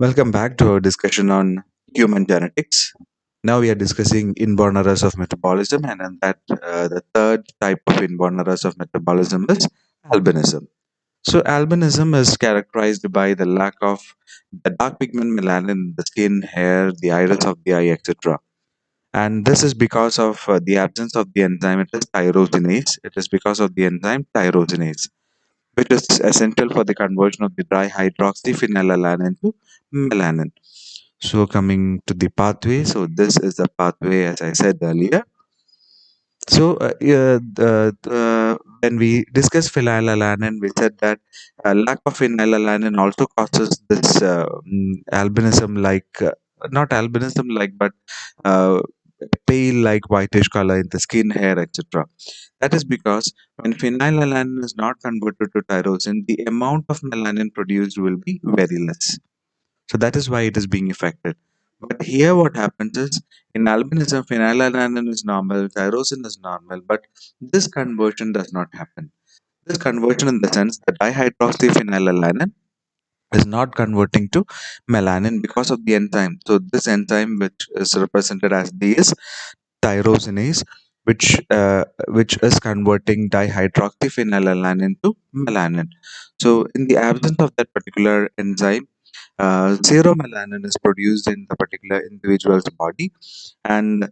Welcome back to our discussion on human genetics. Now we are discussing inborn errors of metabolism, and in that, the third type of inborn errors of metabolism is albinism. So, albinism is characterized by the lack of the dark pigment melanin in the skin, hair, the iris of the eye, etc. And this is because of the absence of the enzyme. It is tyrosinase. It is because of the enzyme tyrosinase, which is essential for the conversion of the dihydroxyphenylalanine to melanin. So coming to the pathway, so this is the pathway as I said earlier. So when we discussed phenylalanine, we said that lack of phenylalanine also causes this albinism, not albinism like, but uh, pale like whitish color in the skin, hair, etc. That is because when phenylalanine is not converted to tyrosine, the amount of melanin produced will be very less. So that is why it is being affected. But here, what happens is in albinism, phenylalanine is normal, tyrosine is normal, but this conversion does not happen. This conversion, in the sense that dihydroxyphenylalanine is not converting to melanin because of the enzyme. So this enzyme, which is represented as D, is tyrosinase, which is converting dihydroxyphenylalanine to melanin. So in the absence of that particular enzyme, zero melanin is produced in the particular individual's body, and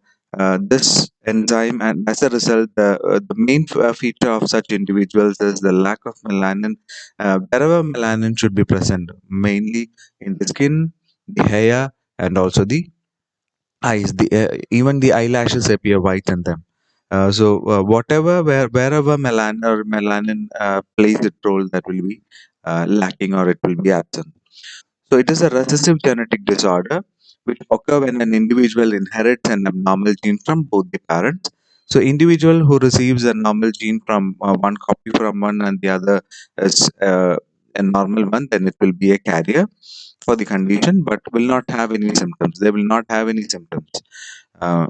this enzyme, and as a result, the main feature of such individuals is the lack of melanin, wherever melanin should be present, mainly in the skin, the hair, and also the eyes. Even the eyelashes appear white in them. Wherever melanin plays its role, that will be lacking, or it will be absent. So it is a recessive genetic disorder which occur when an individual inherits an abnormal gene from both the parents. So individual who receives a normal gene from one copy from one, and the other is a normal one, then it will be a carrier for the condition, but will not have any symptoms. They will not have any symptoms. Uh,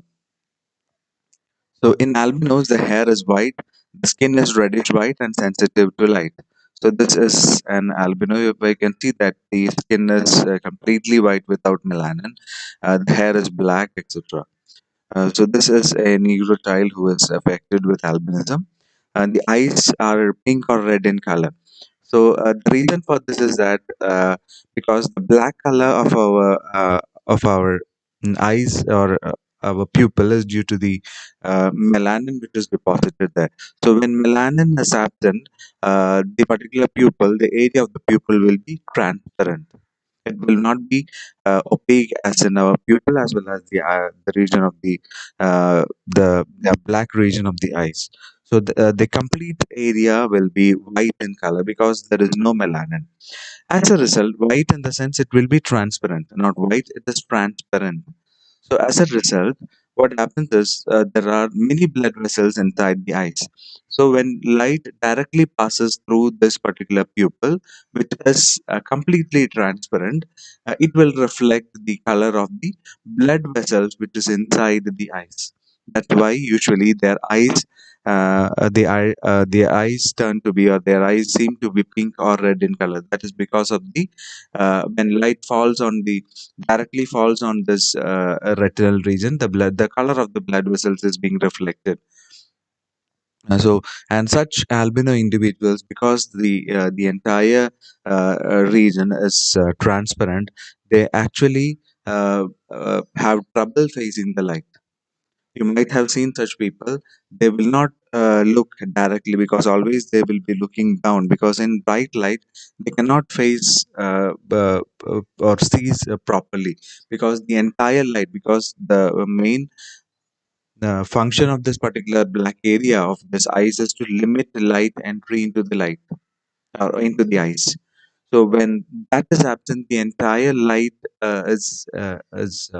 so in albinos, the hair is white, the skin is reddish white and sensitive to light. So this is an albino. You can see that the skin is completely white without melanin. The hair is black, etc. So this is a Negro child who is affected with albinism, and the eyes are pink or red in color. So the reason for this is that because the black color of our eyes, or our pupil, is due to the melanin which is deposited there. So when melanin is absent, the particular pupil, the area of the pupil will be transparent. It will not be opaque as in our pupil, as well as the region of the black region of the eyes. So the complete area will be white in color because there is no melanin. As a result, white in the sense it will be transparent, not white, it is transparent. So as a result, what happens is there are many blood vessels inside the eyes. So when light directly passes through this particular pupil, which is completely transparent, it will reflect the color of the blood vessels which is inside the eyes. That's why usually their eyes turn to be, or their eyes seem to be pink or red in color. That is because of the when light falls on the directly falls on this retinal region, the color of the blood vessels is being reflected. And such albino individuals, because the entire region is transparent, they actually have trouble facing the light. You might have seen such people. They will not look directly, because always they will be looking down, because in bright light they cannot face or see properly, because the entire light, because the main function of this particular black area of this eyes is to limit the light entry into the light, or into the eyes. So when that is absent, the entire light is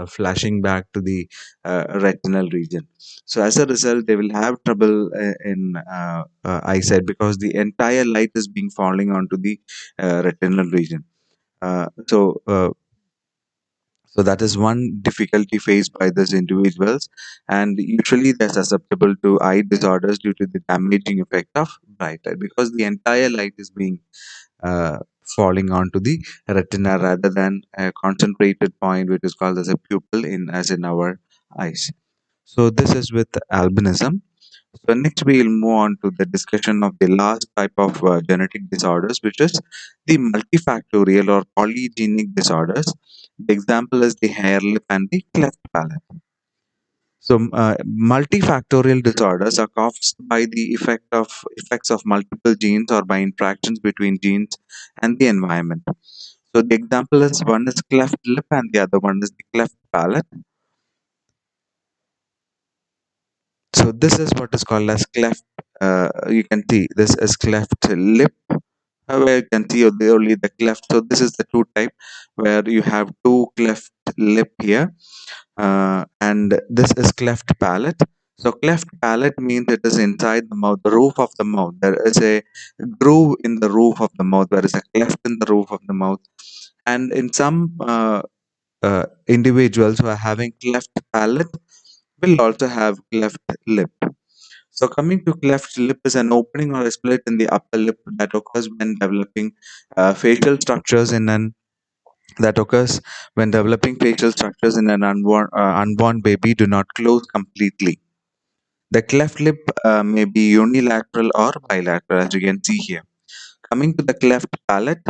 flashing back to the retinal region. So as a result, they will have trouble in eyesight, because the entire light is being falling onto the retinal region. Uh, so uh, so that is one difficulty faced by these individuals, and usually they're susceptible to eye disorders due to the damaging effect of bright light, because the entire light is being falling onto the retina rather than a concentrated point which is called as a pupil in as in our eyes. So this is with albinism. So next we will move on to the discussion of the last type of genetic disorders, which is the multifactorial or polygenic disorders. The example is the hair lip and the cleft palate. So multifactorial disorders are caused by the effects of multiple genes or by interactions between genes and the environment. So the example is one is cleft lip and the other one is the cleft palate. So this is what is called as cleft. You can see this is cleft lip, where you can see only the cleft. So this is the two type where you have two cleft lip here, and this is cleft palate. So cleft palate means it is inside the mouth, the roof of the mouth. There is a groove in the roof of the mouth. There is a cleft in the roof of the mouth, and in some individuals who are having cleft palate will also have cleft lip. So coming to cleft lip is an opening or a split in the upper lip that occurs when developing facial structures in an that occurs when developing facial structures in an unborn baby do not close completely. The cleft lip may be unilateral or bilateral, as you can see here. Coming to the cleft palate,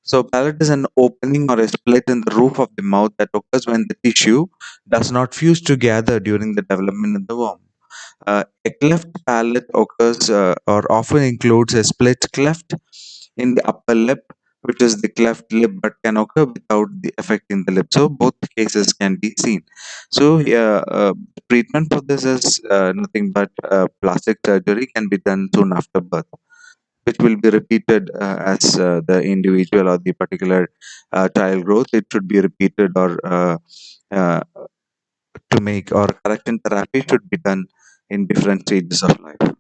so palate is an opening or a split in the roof of the mouth that occurs when the tissue does not fuse together during the development in the womb. A cleft palate occurs or often includes a split cleft in the upper lip, which is the cleft lip, but can occur without the affecting the lip. So both cases can be seen. So treatment for this is nothing but plastic surgery can be done soon after birth, which will be repeated as the individual or the particular child growth. It should be repeated or uh, to make or correction therapy should be done in different stages of life.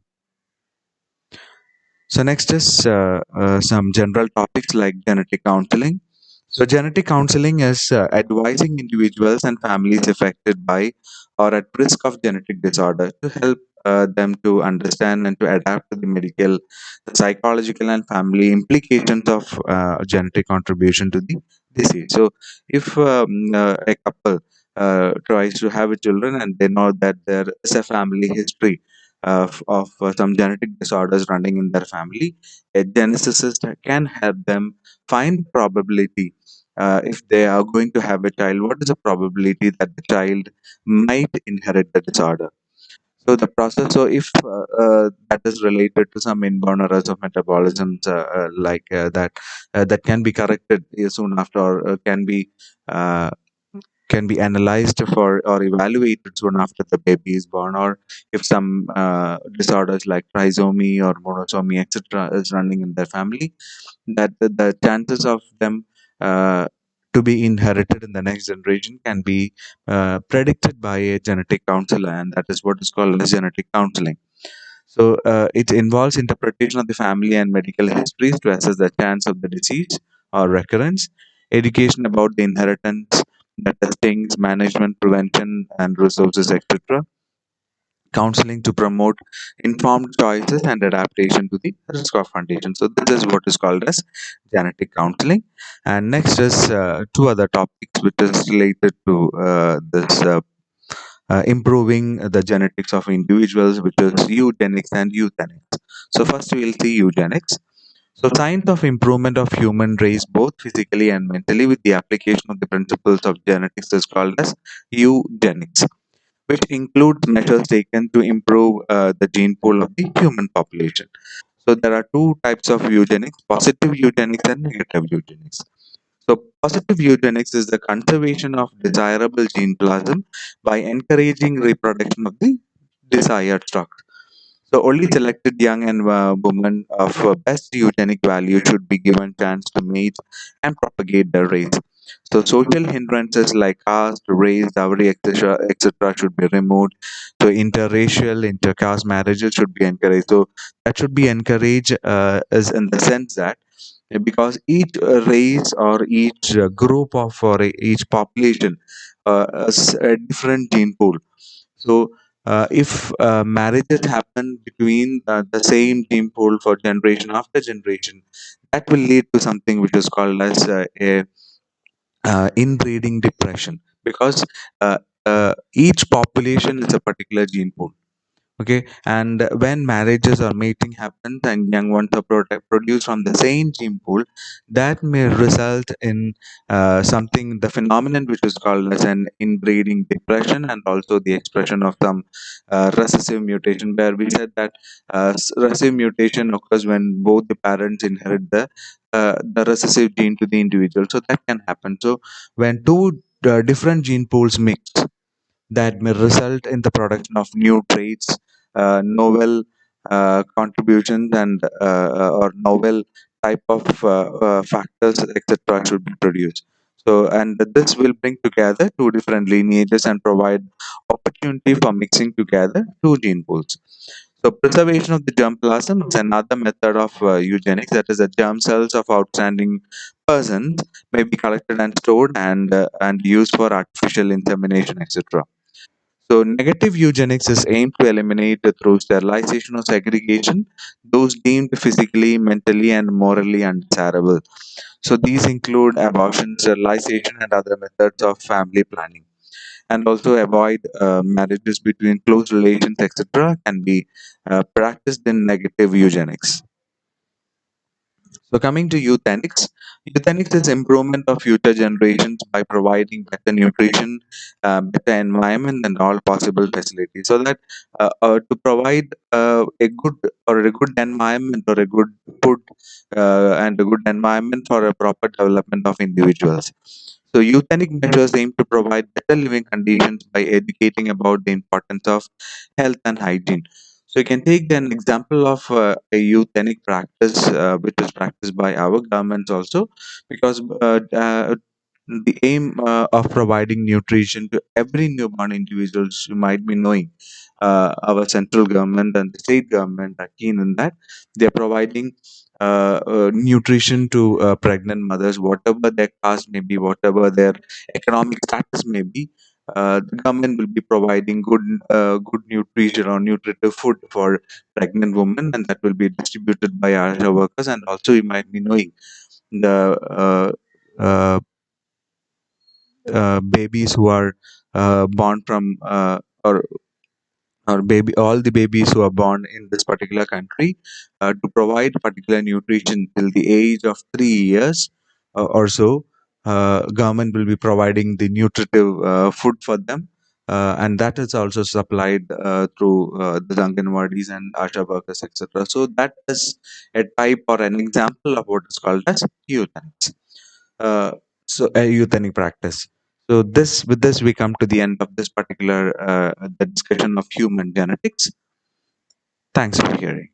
So next is some general topics like genetic counseling. So genetic counseling is advising individuals and families affected by or at risk of genetic disorder to help them to understand and to adapt to the medical, the psychological and family implications of genetic contribution to the disease. So if a couple tries to have a children and they know that there is a family history of some genetic disorders running in their family, a geneticist can help them find probability if they are going to have a child. What is the probability that the child might inherit the disorder? So the process. So if that is related to some inborn errors of metabolisms, that can be corrected soon after, or uh, can be analyzed for or evaluated soon after the baby is born, or if some disorders like trisomy or monosomy etc is running in their family, that the chances of them uh, to be inherited in the next generation can be predicted by a genetic counselor, and that is what is called as genetic counseling. So it involves interpretation of the family and medical histories to assess the chance of the disease or recurrence, education about the inheritance, the testings, management, prevention, and resources, etc. Counseling to promote informed choices and adaptation to the risk of condition. So this is what is called as genetic counseling. And next is two other topics which is related to this improving the genetics of individuals, which is eugenics and euthanics. So first we will see eugenics. So science of improvement of human race both physically and mentally with the application of the principles of genetics is called as eugenics, which includes measures taken to improve the gene pool of the human population. So there are two types of eugenics: positive eugenics and negative eugenics. So positive eugenics is the conservation of desirable gene plasm by encouraging reproduction of the desired stock. So only selected young and women of best eugenic value should be given chance to mate and propagate their race. So social hindrances like caste, race, dowry, etc., should be removed. So interracial, intercaste marriages should be encouraged. So that should be encouraged is in the sense that because each race or each group of or each population has a different gene pool. So if marriages happen between the same gene pool for generation after generation, that will lead to something which is called as a inbreeding depression, because uh, each population is a particular gene pool. Okay, and when marriages or mating happens and young ones are produced from the same gene pool, that may result in something, the phenomenon which is called as an inbreeding depression, and also the expression of some recessive mutation, where we said that recessive mutation occurs when both the parents inherit the recessive gene to the individual. So that can happen. So when two different gene pools mix, that may result in the production of new traits, novel contributions, and or novel type of factors, etc., should be produced. So, and this will bring together two different lineages and provide opportunity for mixing together two gene pools. So, preservation of the germplasm is another method of eugenics. That is, the germ cells of outstanding persons may be collected and stored and used for artificial insemination, etc. So, negative eugenics is aimed to eliminate through sterilization or segregation those deemed physically, mentally, and morally undesirable. So, these include abortion, sterilization, and other methods of family planning. And also, avoid marriages between close relations, etc., can be practiced in negative eugenics. So coming to euthanics, euthanics is improvement of future generations by providing better nutrition, better environment, and all possible facilities. So that to provide a good or a good environment or a good food and a good environment for a proper development of individuals. So euthanic measures aim to provide better living conditions by educating about the importance of health and hygiene. So you can take an example of a euthanic practice which is practiced by our governments also, because the aim of providing nutrition to every newborn individuals, you might be knowing, our central government and the state government are keen in that. They are providing nutrition to pregnant mothers, whatever their caste may be, whatever their economic status may be. The government will be providing good nutrition or nutritive food for pregnant women, and that will be distributed by ASHA workers. And also, you might be knowing the uh, babies who are born from or baby all the babies who are born in this particular country, to provide particular nutrition till the age of 3 years or so. Government will be providing the nutritive food for them, and that is also supplied through the Anganwadis and Asha workers, etc. So that is a type or an example of what is called as euthanasia. uh, so a euthanic practice. So this, with this, we come to the end of this particular the discussion of human genetics. Thanks for hearing.